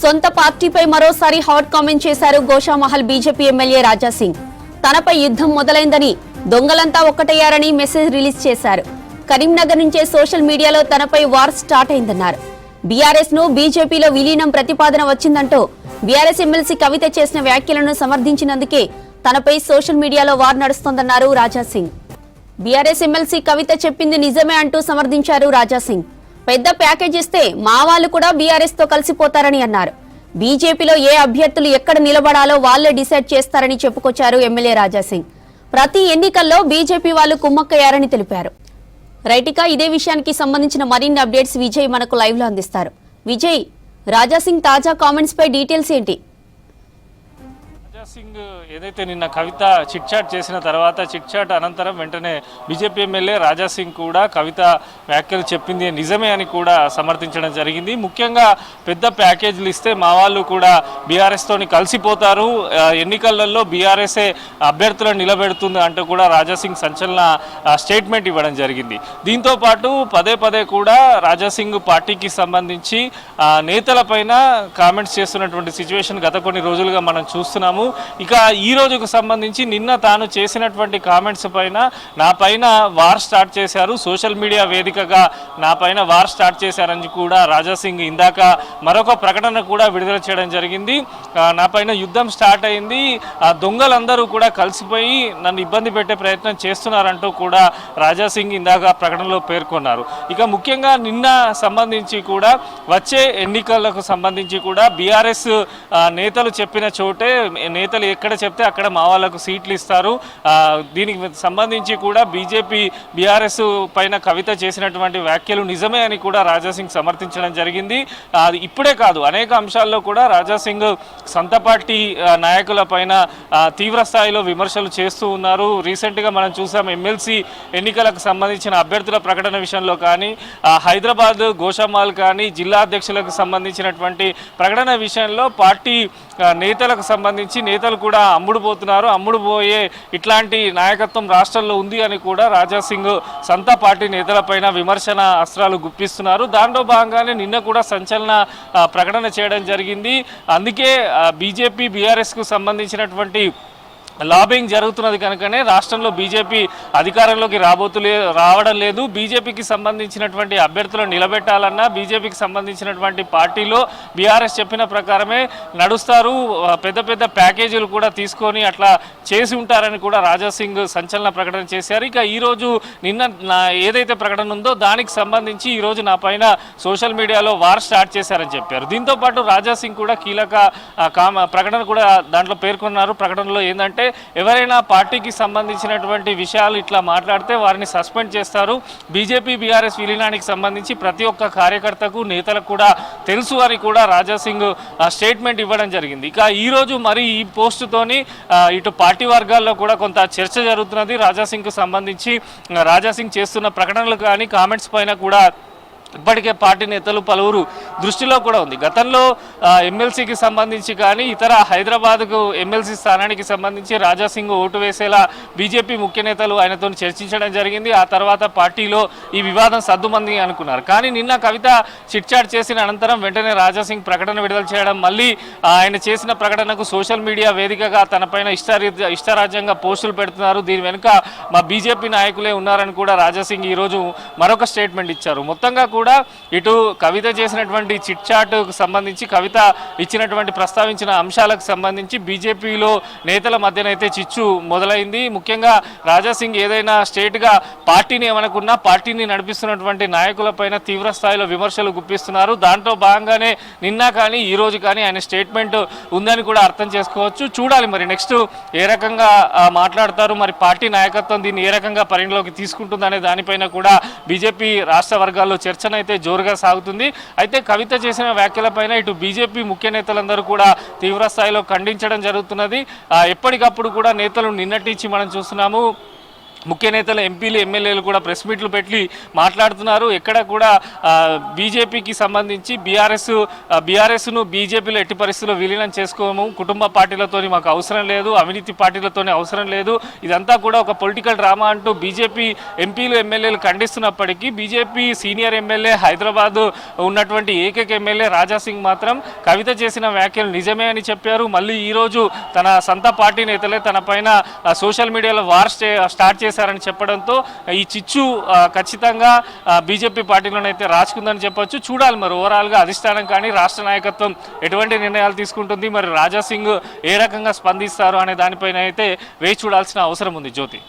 సొంత పార్టీపై మరోసారి హాట్ కామెంట్ చేశారు గోషామహల్ బీజేపీ ఎమ్మెల్యే రాజాసింగ్. తనపై యుద్ధం మొదలైందని, దొంగలంతా ఒక్కటయ్యారని మెసేజ్ రిలీజ్ చేశారు. కరీంనగర్ నుంచే సోషల్ మీడియాలో తనపై వార్ స్టార్ట్ అయిందన్నారు. బీఆర్ఎస్ ను బీజేపీలో విలీనం ప్రతిపాదన వచ్చిందంటూ బీఆర్ఎస్ ఎమ్మెల్సీ కవిత చేసిన వ్యాఖ్యలను సమర్థించినందుకే తనపై సోషల్ మీడియాలో వార్ నడుస్తోందన్నారు రాజాసింగ్. బీఆర్ఎస్ ఎమ్మెల్సీ కవిత చెప్పింది నిజమే అంటూ సమర్థించారు రాజాసింగ్. పెద్ద ప్యాకేజ్ ఇస్తే మా వాళ్ళు కూడా బీఆర్ఎస్ తో కలిసిపోతారని అన్నారు. బీజేపీలో ఏ అభ్యర్థులు ఎక్కడ నిలబడాలో వాళ్లే డిసైడ్ చేస్తారని చెప్పుకొచ్చారు ఎమ్మెల్యే రాజాసింగ్. ప్రతి ఎన్నికల్లో బీజేపీ వాళ్ళు కుమ్మక్కయ్యారని తెలిపారు. రైటికా ఇదే విషయానికి సంబంధించిన మరిన్ని అప్డేట్స్ విజయ్ మనకు లైవ్ లో అందిస్తారు. విజయ్, రాజాసింగ్ తాజా కామెంట్స్ పై డీటెయిల్స్ ఏంటి? సింగ్ ఏదైతే నిన్న కవిత చిట్ చాట్ చేసిన తర్వాత చిట్ చాట్ అనంతరం వెంటనే బీజేపీ ఎమ్మెల్యే రాజాసింగ్ కూడా కవిత వ్యాఖ్యలు చెప్పింది నిజమే అని కూడా సమర్థించడం జరిగింది. ముఖ్యంగా పెద్ద ప్యాకేజీలు ఇస్తే మా వాళ్ళు కూడా బీఆర్ఎస్తోని కలిసిపోతారు, ఎన్నికలలో బీఆర్ఎస్ఏ అభ్యర్థులను నిలబెడుతుంది అంటూ కూడా రాజాసింగ్ సంచలన స్టేట్మెంట్ ఇవ్వడం జరిగింది. దీంతో పాటు పదే పదే కూడా రాజాసింగ్ పార్టీకి సంబంధించి నేతలపైన కామెంట్స్ చేస్తున్నటువంటి సిచ్యువేషన్ గత కొన్ని రోజులుగా మనం చూస్తున్నాము. ఇక ఈ రోజుకు సంబంధించి నిన్న తాను చేసినటువంటి కామెంట్స్ పైన నా పైన వార్ స్టార్ట్ చేశారు, సోషల్ మీడియా వేదికగా నా పైన వార్ స్టార్ట్ చేశారని కూడా రాజాసింగ్ ఇందాక మరొక ప్రకటన కూడా విడుదల చేయడం జరిగింది. నా పైన యుద్ధం స్టార్ట్ అయింది, దొంగలందరూ కూడా కలిసిపోయి నన్ను ఇబ్బంది పెట్టే ప్రయత్నం చేస్తున్నారంటూ కూడా రాజాసింగ్ ఇందాక ప్రకటనలో పేర్కొన్నారు. ఇక ముఖ్యంగా నిన్న సంబంధించి కూడా వచ్చే ఎన్నికలకు సంబంధించి కూడా బీఆర్ఎస్ నేతలు చెప్పిన చోటే నేతలు ఎక్కడ చెప్తే అక్కడ మా వాళ్ళకు సీట్లు ఇస్తారు. దీనికి సంబంధించి కూడా బీజేపీ బీఆర్ఎస్ పైన కవిత చేసినటువంటి వ్యాఖ్యలు నిజమే అని కూడా రాజాసింగ్ సమర్థించడం జరిగింది. ఇప్పుడే కాదు, అనేక అంశాల్లో కూడా రాజాసింగ్ సొంత పార్టీ నాయకుల పైన తీవ్ర స్థాయిలో విమర్శలు చేస్తూ ఉన్నారు. రీసెంట్గా మనం చూసాం, ఎమ్మెల్సీ ఎన్నికలకు సంబంధించిన అభ్యర్థుల ప్రకటన విషయంలో కానీ, హైదరాబాద్ గోషామహల్ కానీ, జిల్లా అధ్యక్షులకు సంబంధించినటువంటి ప్రకటన విషయంలో పార్టీ నేతలకు సంబంధించి నేతలు కూడా అమ్ముడుపోయే ఇట్లాంటి నాయకత్వం రాష్ట్రంలో ఉంది అని కూడా రాజాసింగ్ సొంత పార్టీ నేతలపైన విమర్శన అస్త్రాలు గుప్పిస్తున్నారు. దాంట్లో భాగంగానే నిన్న కూడా సంచలన ప్రకటన చేయడం జరిగింది. అందుకే బీజేపీ బీఆర్ఎస్కు సంబంధించినటువంటి లాబింగ్ జరుగుతున్నది కనుకనే రాష్ట్రంలో బీజేపీ అధికారంలోకి రావడం లేదు. బీజేపీకి సంబంధించినటువంటి అభ్యర్థులను నిలబెట్టాలన్నా బీజేపీకి సంబంధించినటువంటి పార్టీలో బీఆర్ఎస్ చెప్పిన ప్రకారమే నడుస్తారు, పెద్ద పెద్ద ప్యాకేజీలు కూడా తీసుకొని అట్లా చేసి ఉంటారని కూడా రాజాసింగ్ సంచలన ప్రకటన చేశారు. ఇక ఈరోజు నిన్న ఏదైతే ప్రకటన ఉందో దానికి సంబంధించి ఈరోజు నా పైన సోషల్ మీడియాలో వార్ స్టార్ట్ చేశారని చెప్పారు. దీంతోపాటు రాజాసింగ్ కూడా కీలక ప్రకటన కూడా దాంట్లో పేర్కొన్నారు. ప్రకటనలో ఏంటంటే, ఎవరైనా పార్టీకి సంబంధించినటువంటి విషయాలు ఇట్లా మాట్లాడితే వారిని సస్పెండ్ చేస్తారు. బీజేపీ బీఆర్ఎస్ విలీనానికి సంబంధించి ప్రతి ఒక్క కార్యకర్తకు నేతలకు కూడా తెలుసు అని కూడా రాజాసింగ్ స్టేట్మెంట్ ఇవ్వడం జరిగింది. ఇక ఈరోజు మరి ఈ పోస్టుతోని ఇటు పార్టీ వర్గాల్లో కూడా కొంత చర్చ జరుగుతున్నది. రాజాసింగ్కు సంబంధించి రాజాసింగ్ చేస్తున్న ప్రకటనలు కానీ కామెంట్స్ పైన కూడా ఇప్పటికే పార్టీ నేతలు పలువురు దృష్టిలో కూడా ఉంది. గతంలో ఎమ్మెల్సీకి సంబంధించి కానీ ఇతర హైదరాబాద్కు ఎమ్మెల్సీ స్థానానికి సంబంధించి రాజాసింగ్ ఓటు వేసేలా బీజేపీ ముఖ్య నేతలు ఆయనతో చర్చించడం జరిగింది. ఆ తర్వాత పార్టీలో ఈ వివాదం సద్దుమంది అనుకున్నారు. కానీ నిన్న కవిత చిట్ చాట్ చేసిన అనంతరం వెంటనే రాజాసింగ్ ప్రకటన విడుదల చేయడం, మళ్ళీ ఆయన చేసిన ప్రకటనకు సోషల్ మీడియా వేదికగా తనపైన ఇష్టారాజ్యంగా పోస్టులు పెడుతున్నారు, దీని వెనుక మా బీజేపీ నాయకులే ఉన్నారని కూడా రాజాసింగ్ ఈరోజు మరొక స్టేట్మెంట్ ఇచ్చారు. మొత్తంగా కూడా ఇటు కవిత చేసినటువంటి చిట్ చాట్కు సంబంధించి, కవిత ఇచ్చినటువంటి ప్రస్తావించిన అంశాలకు సంబంధించి బీజేపీలో నేతల మధ్యనైతే చిచ్చు మొదలైంది. ముఖ్యంగా రాజాసింగ్ ఏదైనా స్టేట్గా పార్టీని ఏమనుకున్నా పార్టీని నడిపిస్తున్నటువంటి నాయకులపైన తీవ్ర స్థాయిలో విమర్శలు గుప్పిస్తున్నారు. దాంట్లో భాగంగానే నిన్న కానీ ఈ రోజు కానీ ఆయన స్టేట్మెంట్ ఉందని కూడా అర్థం చేసుకోవచ్చు. చూడాలి మరి నెక్స్ట్ ఏ రకంగా మాట్లాడతారు, మరి పార్టీ నాయకత్వం దీన్ని ఏ రకంగా పరిగణలోకి తీసుకుంటుందనే దానిపైన కూడా బీజేపీ రాష్ట్ర వర్గాల్లో చర్చ అయితే జోరుగా సాగుతుంది. అయితే కవిత చేసిన వ్యాఖ్యలపైన ఇటు బీజేపీ ముఖ్య నేతలందరూ కూడా తీవ్ర స్థాయిలో ఖండించడం జరుగుతున్నది. ఎప్పటికప్పుడు కూడా నేతలు నిన్నటించి మనం చూస్తున్నాము, ముఖ్య నేతలు ఎంపీలు ఎమ్మెల్యేలు కూడా ప్రెస్ మీట్లు పెట్టి మాట్లాడుతున్నారు. ఎక్కడ కూడా బీజేపీకి సంబంధించి బీఆర్ఎస్ను బీజేపీలో ఎట్టి పరిస్థితుల్లో విలీనం చేసుకోము, కుటుంబ పార్టీలతోని మాకు అవసరం లేదు, అవినీతి పార్టీలతోనే అవసరం లేదు, ఇదంతా కూడా ఒక పొలిటికల్ డ్రామా అంటూ బీజేపీ ఎంపీలు ఎమ్మెల్యేలు ఖండిస్తున్నప్పటికీ బీజేపీ సీనియర్ ఎమ్మెల్యే హైదరాబాద్ ఉన్నటువంటి ఏకైక ఎమ్మెల్యే రాజాసింగ్ మాత్రం కవిత చేసిన వ్యాఖ్యలు నిజమే అని చెప్పారు. మళ్ళీ ఈరోజు తన సొంత పార్టీ నేతలే తన పైన సోషల్ మీడియాలో వార్ స్టార్ట్ చేశారని చెప్పడంతో ఈ చిచ్చు ఖచ్చితంగా బీజేపీ పార్టీలోనైతే రాచుకుందని చెప్పొచ్చు. చూడాలి మరి ఓవరాల్గా అధిష్టానం కానీ రాష్ట్ర నాయకత్వం ఎటువంటి నిర్ణయాలు తీసుకుంటుంది, మరి రాజాసింగ్ ఏ రకంగా స్పందిస్తారు అనే దానిపైన అయితే వేచి చూడాల్సిన అవసరం ఉంది. జ్యోతి.